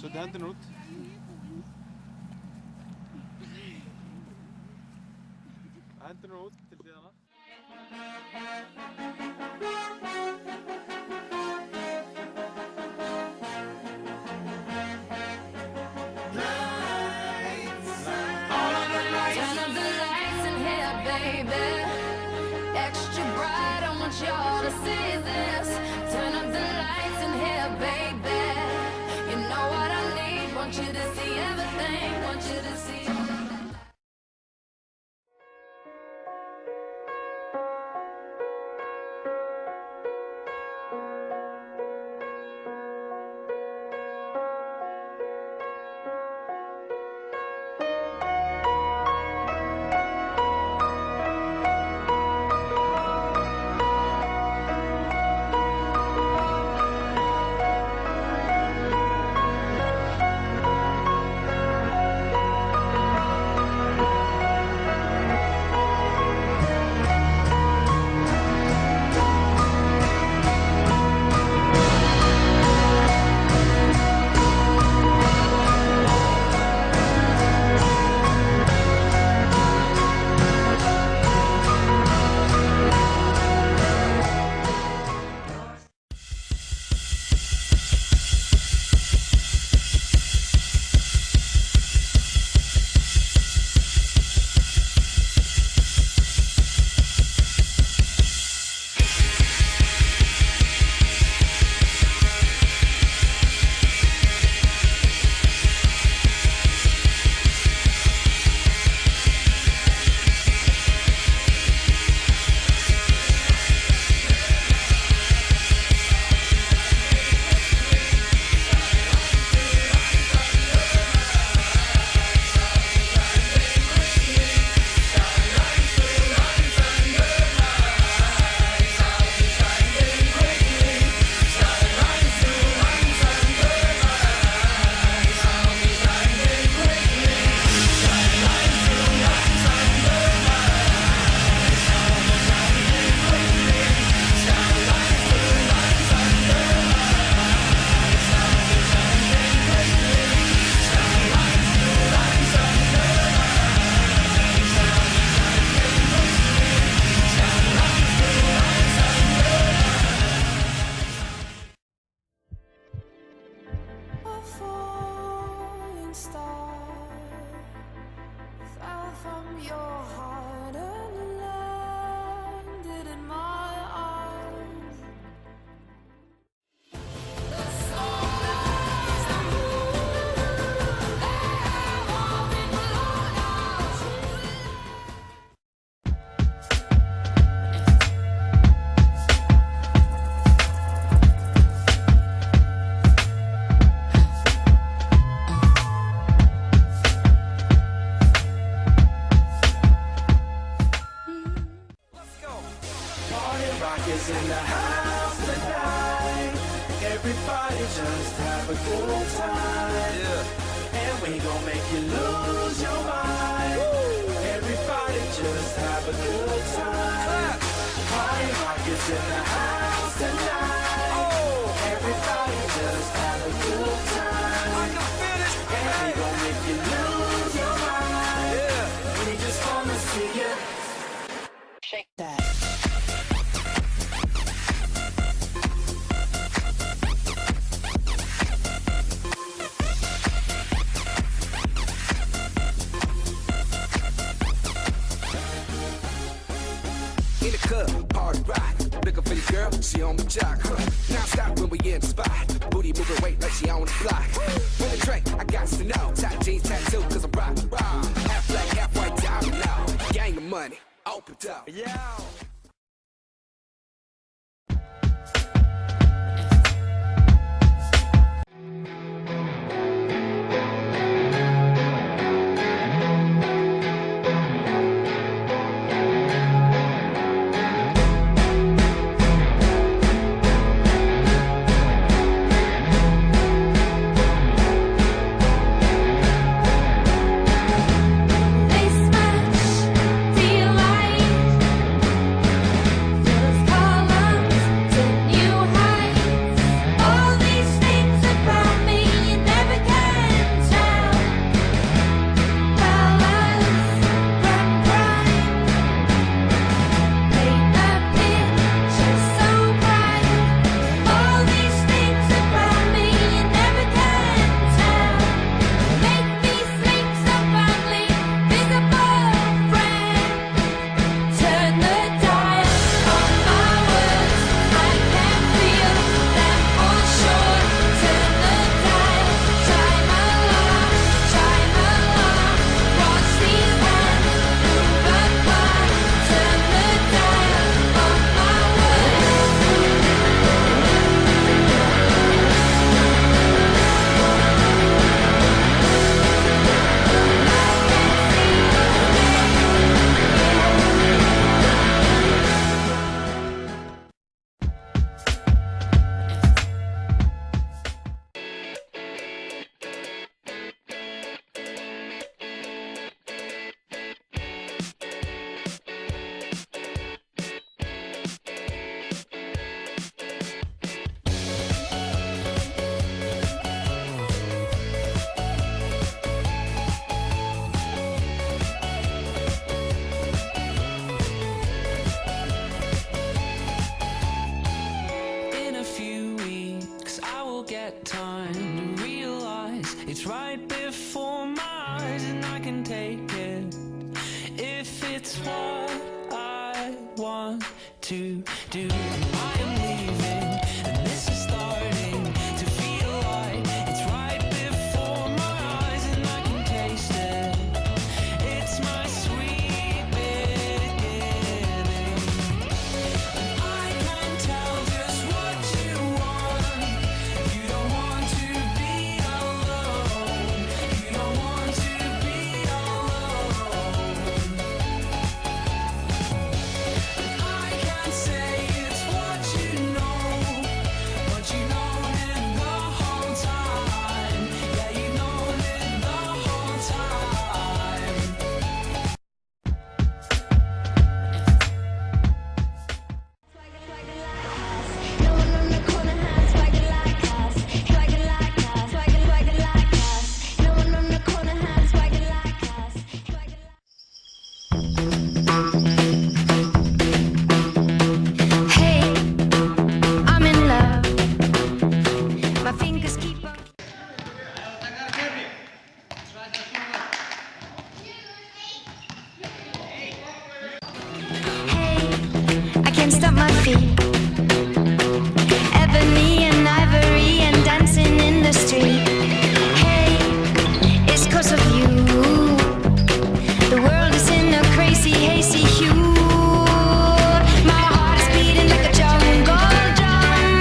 Sett händerna ut. Händerna ut till sidan. Extra bright, I want y'all to see this. Turn up the lights in here, baby. You know what I need, want you to see everything, want you to see. Rockets in the house tonight. Everybody just have a good time. Yeah. And we gon' make you lose your mind. Woo. Everybody just have a good time. Party rockets in the house tonight. Oh. Everybody just have a good time. I can finish. And we gon' make you lose your mind. Yeah. We just wanna see you shake that. In the club, hard rock. Looking for the girl, she on my jock. Now stop when we in the spot. Booty moving weight like she on the block. With a drink, I got to know. Tight jeans, tattoo, cause I'm rock. Half black, half white, diamond now. Gang of money, opened up. Yeah. They smash, feel like can take it if it's what I want to do. I am leaving, and this is starting to feel like it's right before my eyes, and I can taste it. It's my sweet beginning. I can tell just what you want. You don't want to be alone. You don't want to be alone. I can say it's what you know, but you known it the whole time. Yeah, you known it the whole time. No one on the corner has swagger like us. Swagger like us. Swagger like us. No one on the corner has swagger like us. Swagger like Hey, I'm in love. My fingers keep on. Hey, I can't stop my feet. Ebony and ivory and dancing in the street. Hey, it's 'cause of you. The world is in a crazy, hazy hue. My heart is beating like a jungle drum.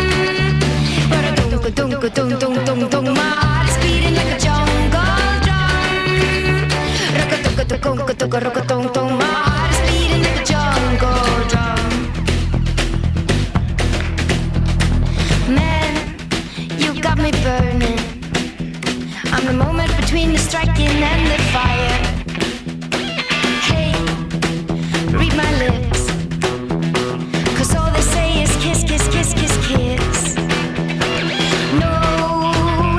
Ba-da-dum-ka-dum-ka-dum-dum-dum-dum. My heart is beating like a jungle drum. Rock-a-dum-ka-dum-ka-dum-ka-dum-ka-dum-dum. My heart is beating like a jungle drum. Man, you got me burning. I'm the moment between the striking and the fire. Hey, read my lips, 'cause all they say is kiss, kiss, kiss, kiss, kiss. No,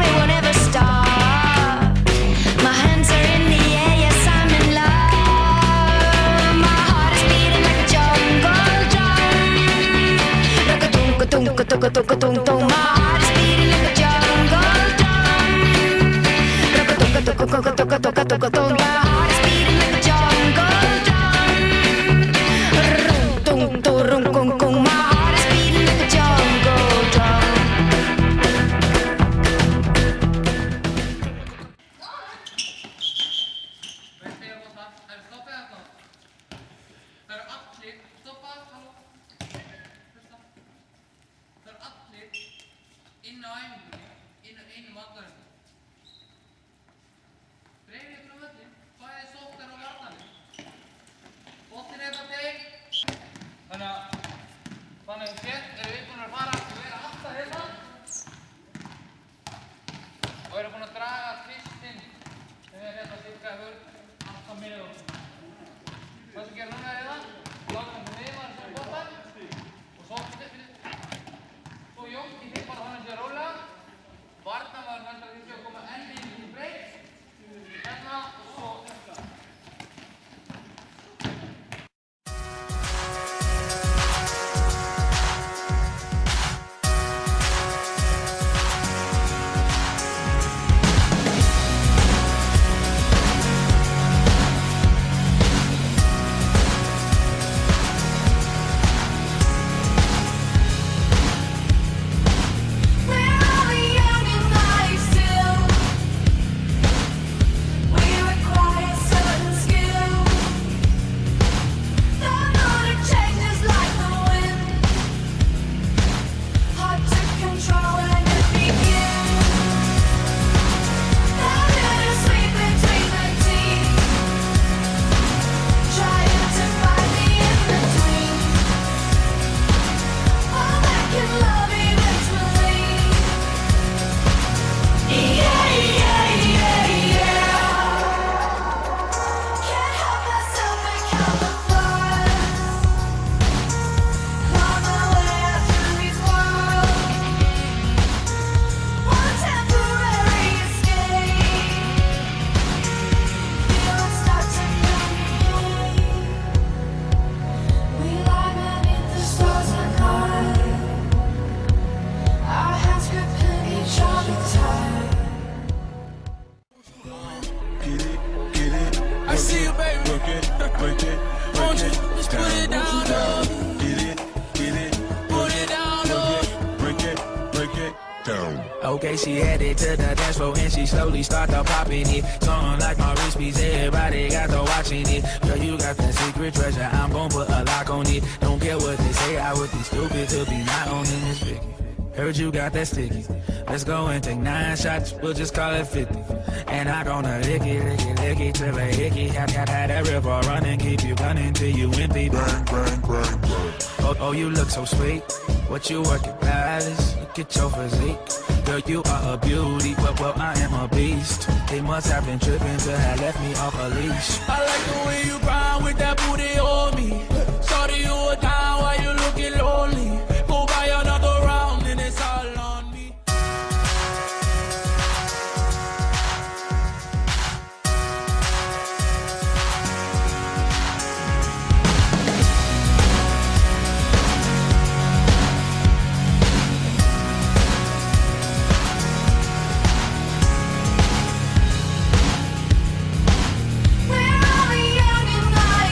it won't ever stop. My hands are in the air, yes, I'm in love. My heart is beating like a jungle drum. Rock-a-dum-ka-dum-ka-dum-ka-dum-ka-dum-dum. My heart is beating like a jungle drum. Rock-a-dum-ka-dum-ka-dum-ka-dum-ka-dum-ka-dum. My heart is beating like a jungle drum. Rum-tum-tum-rum-kum-kum. My heart is beating like a jungle drum. Það eru allir, stoppa, halló, hlusta. Það eru allir inn á æfingunni, inn á einu vallaröndum. Dreifið ykkur á völlinn, I see you, baby. Work it, break it, Won't break you it just put it down on me? Get it, Put it down on me. break it down. Okay, she headed to the dance floor and she slowly started popping it. Something like my wrist piece, everybody got to watching it. Girl, you got that secret treasure, I'm gon' put a lock on it. Don't care what they say, I would be stupid to be not owning this big. Heard you got that sticky. Let's go and take 9 shots, we'll just call it 50. And I gonna lick it till a hickey. Had that river running, keep you gunning till you empty. Bang, bang, bang, bang. Oh, you look so sweet. What you working, palace? Look at your physique. Girl, you are a beauty, but well, I am a beast. They must have been tripping to have left me off a leash. I like the way you grind with that booty on me.